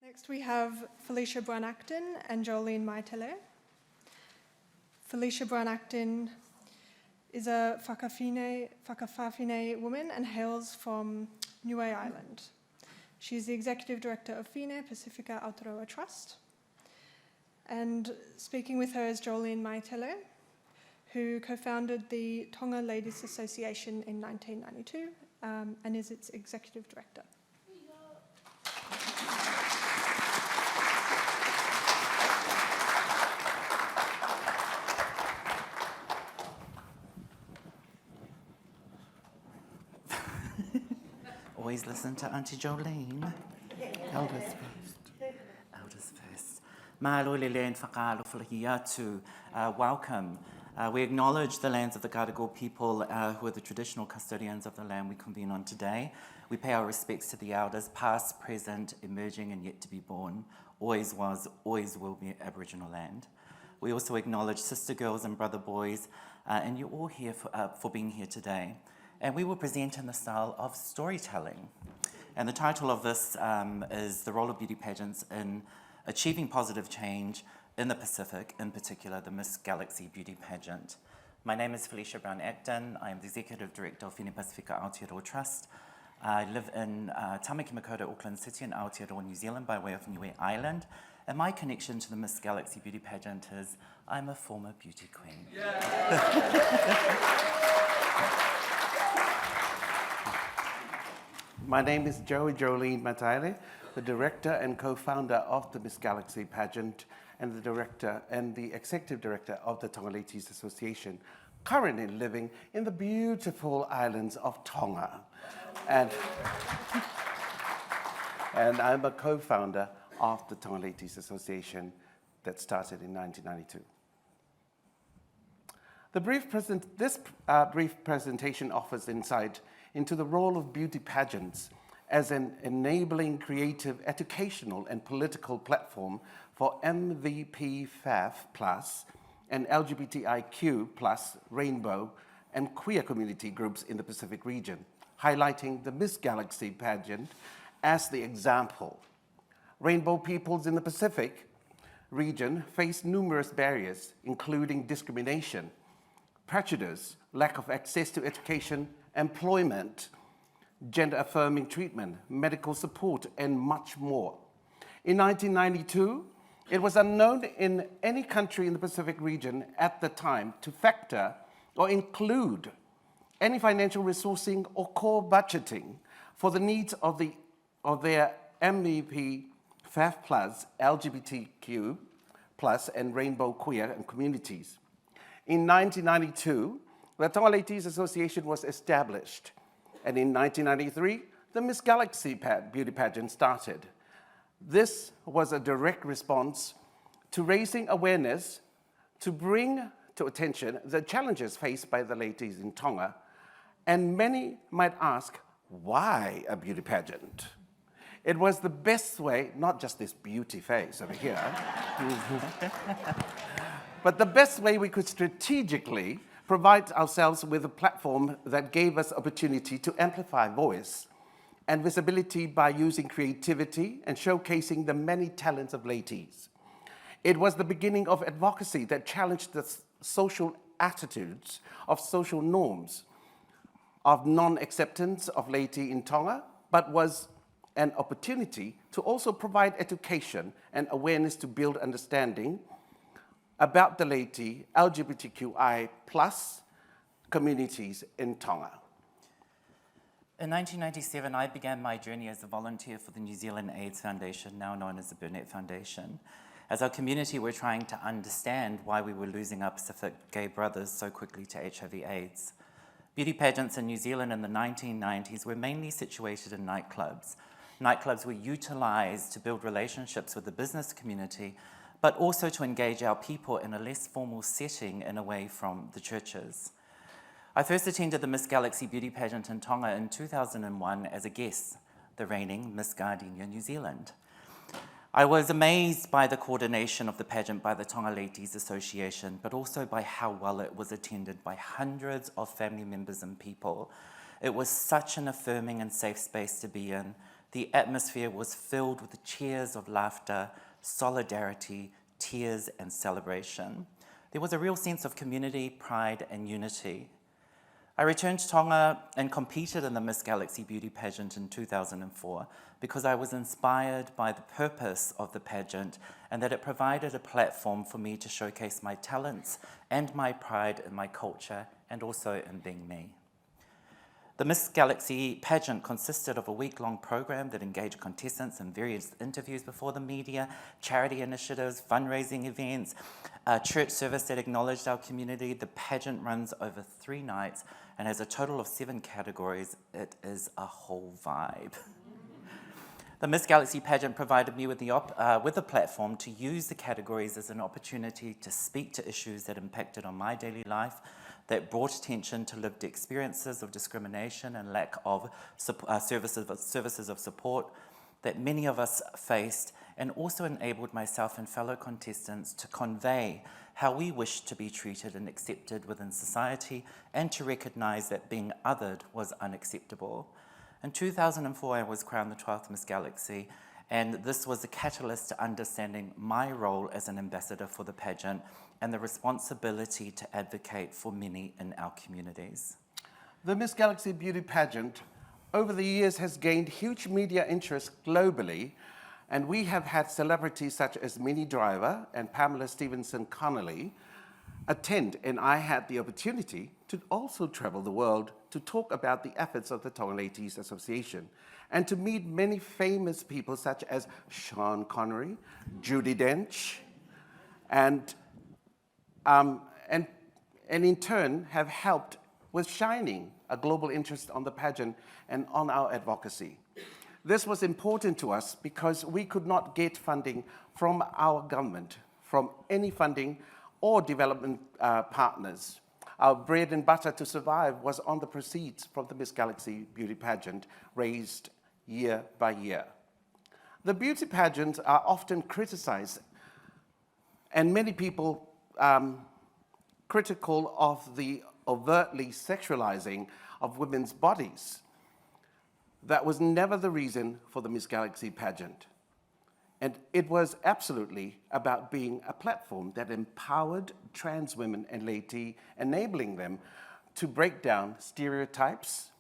Next we have Phylesha Brown-Acton and Joeleen Maetele. Phylesha Brown-Acton is a Fakafifine woman and hails from Niue Island. She's the Executive Director of Fine Pasifika Aotearoa Trust. And speaking with her is Joeleen Maetele, who co-founded the Tonga Leitis Association in 1992 and is its Executive Director. Always listen to Auntie Joeleen. Elders first. Elders first. Welcome. We acknowledge the lands of the Gadigal people who are the traditional custodians of the land we convene on today. We pay our respects to the elders, past, present, emerging and yet to be born. Always was, always will be Aboriginal land. We also acknowledge sister girls and brother boys, and you're all here for being here today. And we will present in the style of storytelling. And the title of this is The Role of Beauty Pageants in Achieving Positive Change in the Pacific, in particular the Miss Galaxy Beauty Pageant. My name is Phylesha Brown-Acton. I am the Executive Director of Fine Pasifika Aotearoa Trust. I live in Tamaki Makaurau, Auckland City in Aotearoa, New Zealand by way of Niue Island. And my connection to the Miss Galaxy Beauty Pageant is I'm a former beauty queen. My name is Joeleen Maetele, the director and co-founder of the Miss Galaxy pageant and the director and the executive director of the Tonga Leitis Association, currently living in the beautiful islands of Tonga. And I'm a co-founder of the Tonga Leitis Association that started in 1992. This brief presentation offers insight into the role of beauty pageants as an enabling, creative, educational, and political platform for MVPFAFF+ and LGBTIQ+, rainbow, and queer community groups in the Pacific region, highlighting the Miss Galaxy pageant as the example. Rainbow peoples in the Pacific region face numerous barriers, including discrimination, prejudice, lack of access to education, employment, gender-affirming treatment, medical support, and much more. In 1992, it was unknown in any country in the Pacific region at the time to factor or include any financial resourcing or core budgeting for the needs of their MVPFAFF+, LGBTQ+, and rainbow queer and communities. In 1992, the Tonga Leitis Association was established, and in 1993, the Miss Galaxy beauty pageant started. This was a direct response to raising awareness to bring to attention the challenges faced by the Leitis in Tonga, and many might ask, why a beauty pageant? It was the best way, not just this beauty face over here, but the best way we could strategically provide ourselves with a platform that gave us opportunity to amplify voice and visibility by using creativity and showcasing the many talents of Leitis. It was the beginning of advocacy that challenged the social attitudes of social norms of non-acceptance of Leiti in Tonga, but was an opportunity to also provide education and awareness to build understanding about the Leiti LGBTQI+ communities in Tonga. In 1997, I began my journey as a volunteer for the New Zealand AIDS Foundation, now known as the Burnett Foundation. As our community, we're trying to understand why we were losing our Pacific gay brothers so quickly to HIV/AIDS. Beauty pageants in New Zealand in the 1990s were mainly situated in nightclubs. Nightclubs were utilised to build relationships with the business community, but also to engage our people in a less formal setting and away from the churches. I first attended the Miss Galaxy Beauty Pageant in Tonga in 2001 as a guest, the reigning Miss Gardenia New Zealand. I was amazed by the coordination of the pageant by the Tonga Leitis Association, but also by how well it was attended by hundreds of family members and people. It was such an affirming and safe space to be in. the atmosphere was filled with cheers of laughter, solidarity, tears, and celebration. There was a real sense of community, pride, and unity. I returned to Tonga and competed in the Miss Galaxy Beauty Pageant in 2004 because I was inspired by the purpose of the pageant and that it provided a platform for me to showcase my talents and my pride in my culture and also in being me. The Miss Galaxy pageant consisted of a week-long program that engaged contestants in various interviews before the media, charity initiatives, fundraising events, a church service that acknowledged our community. The pageant runs over 3 nights and has a total of 7 categories. It is a whole vibe. The Miss Galaxy pageant provided me with the platform to use the categories as an opportunity to speak to issues that impacted on my daily life, that brought attention to lived experiences of discrimination and lack of services of support that many of us faced, and also enabled myself and fellow contestants to convey how we wish to be treated and accepted within society, and to recognise that being othered was unacceptable. In 2004, I was crowned the 12th Miss Galaxy, and this was a catalyst to understanding my role as an ambassador for the pageant and the responsibility to advocate for many in our communities. The Miss Galaxy Beauty Pageant over the years has gained huge media interest globally, and we have had celebrities such as Minnie Driver and Pamela Stevenson Connolly attend, and I had the opportunity to also travel the world to talk about the efforts of the Tonga Leitis Association and to meet many famous people such as Sean Connery, Judi Dench, and in turn have helped with shining a global interest on the pageant and on our advocacy. This was important to us because we could not get funding from our government, from any funding or development partners. Our bread and butter to survive was on the proceeds from the Miss Galaxy Beauty Pageant, raised year by year. The beauty pageants are often criticized, and many people critical of the overtly sexualizing of women's bodies. That was never the reason for the Miss Galaxy pageant. And it was absolutely about being a platform that empowered trans women and laity, enabling them to break down stereotypes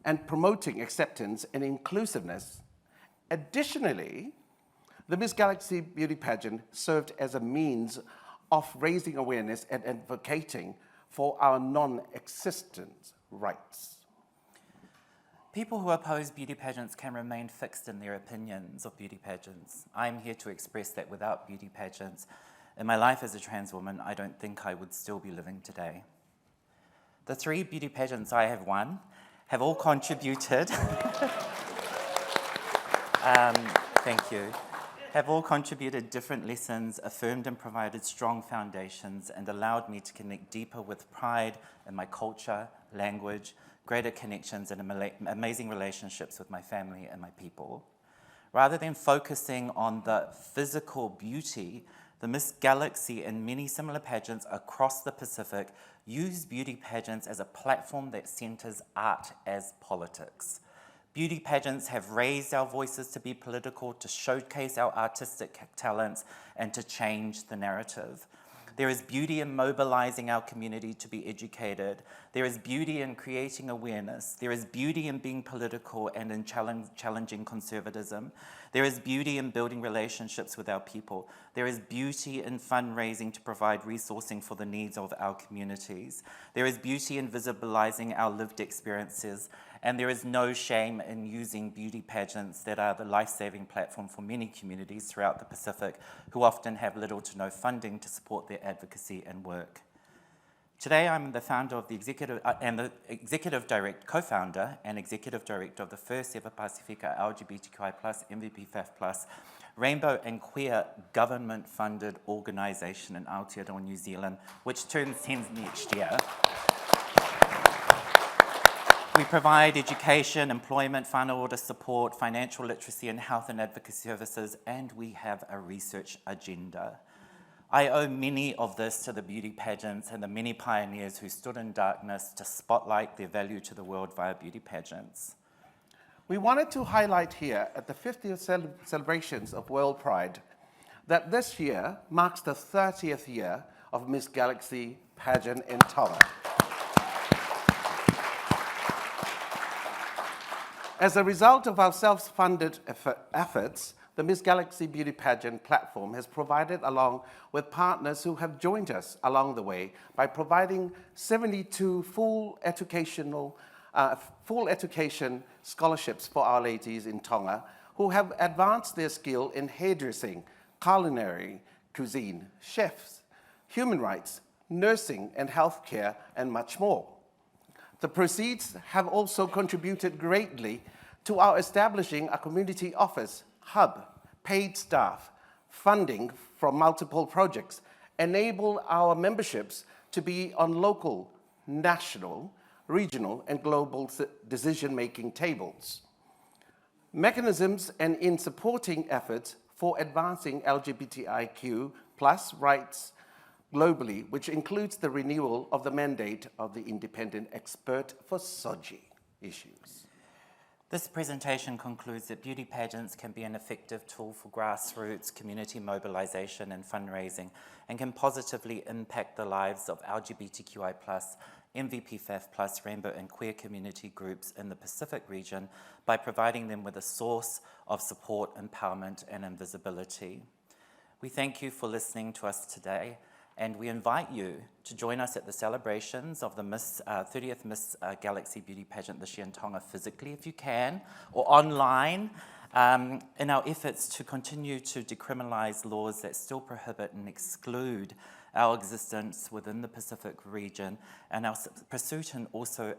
and promoting acceptance and inclusiveness. Additionally, the Miss Galaxy Beauty Pageant served as a means of raising awareness and advocating for our non-existent rights. People who oppose beauty pageants can remain fixed in their opinions of beauty pageants. I'm here to express that without beauty pageants, in my life as a trans woman, I don't think I would still be living today. The 3 beauty pageants I have won have all contributed, thank you, have all contributed different lessons, affirmed and provided strong foundations, and allowed me to connect deeper with pride in my culture, language, greater connections, and amazing relationships with my family and my people. Rather than focusing on the physical beauty, the Miss Galaxy and many similar pageants across the Pacific use beauty pageants as a platform that centers art as politics. Beauty pageants have raised our voices to be political, to showcase our artistic talents, and to change the narrative. There is beauty in mobilizing our community to be educated. There is beauty in creating awareness. There is beauty in being political and in challenging conservatism. There is beauty in building relationships with our people. There is beauty in fundraising to provide resourcing for the needs of our communities. There is beauty in visibilizing our lived experiences. And there is no shame in using beauty pageants that are the life-saving platform for many communities throughout the Pacific who often have little to no funding to support their advocacy and work. Today, I'm the founder of the co-founder and executive director of the first ever Pasifika LGBTQI+, MVPFAFF+, rainbow and queer government-funded organisation in Aotearoa, New Zealand, which turns 10 next year. We provide education, employment, final order support, financial literacy, and health and advocacy services, and we have a research agenda. I owe many of this to the beauty pageants and the many pioneers who stood in darkness to spotlight their value to the world via beauty pageants. We wanted to highlight here at the 50th celebrations of World Pride that this year marks the 30th year of Miss Galaxy pageant in Tonga. As a result of our self-funded efforts, the Miss Galaxy Beauty Pageant platform has provided, along with partners who have joined us along the way, by providing 72 full education scholarships for our ladies in Tonga who have advanced their skill in hairdressing, culinary, cuisine, chefs, human rights, nursing and healthcare, and much more. The proceeds have also contributed greatly to our establishing a community office, hub, paid staff, funding from multiple projects, enable our memberships to be on local, national, regional, and global decision-making tables. Mechanisms and in supporting efforts for advancing LGBTIQ+ rights globally, which includes the renewal of the mandate of the independent expert for SOGI issues. This presentation concludes that beauty pageants can be an effective tool for grassroots community mobilization and fundraising, and can positively impact the lives of LGBTQI+, MVPFAFF+, rainbow and queer community groups in the Pacific region by providing them with a source of support, empowerment, and invisibility. We thank you for listening to us today, and we invite you to join us at the celebrations of the 30th Miss Galaxy Beauty Pageant this year in Tonga physically, if you can, or online, in our efforts to continue to decriminalize laws that still prohibit and exclude our existence within the Pacific region, and our pursuit in also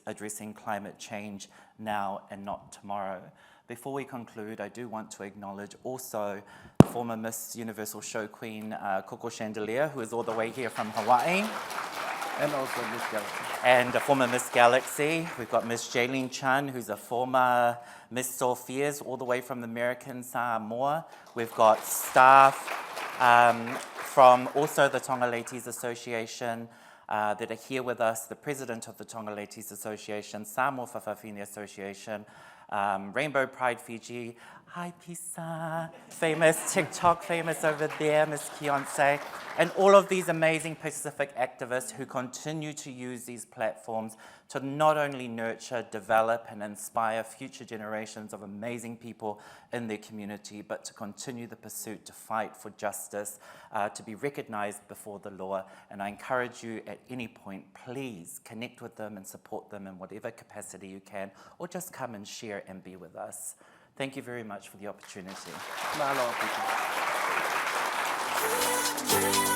addressing climate change now and not tomorrow. Before we conclude, I do want to acknowledge also former Miss Universal Show Queen, Coco Chandelier, who is all the way here from Hawaii. And also Miss Galaxy. And a former Miss Galaxy. We've got Miss Joeleen Chan, who's a former Miss Sophia's, all the way from the American Samoa. We've got staff from also the Tonga Leitis Association that are here with us, the president of the Tonga Leitis Association, Samoa Fakafifine Association, Rainbow Pride Fiji, hi Pisa, famous, TikTok famous over there, Miss Beyonce, and all of these amazing Pacific activists who continue to use these platforms to not only nurture, develop, and inspire future generations of amazing people in their community, but to continue the pursuit to fight for justice, to be recognized before the law. And I encourage you at any point, please connect with them and support them in whatever capacity you can, or just come and share and be with us. Thank you very much for the opportunity. Mahalo, people.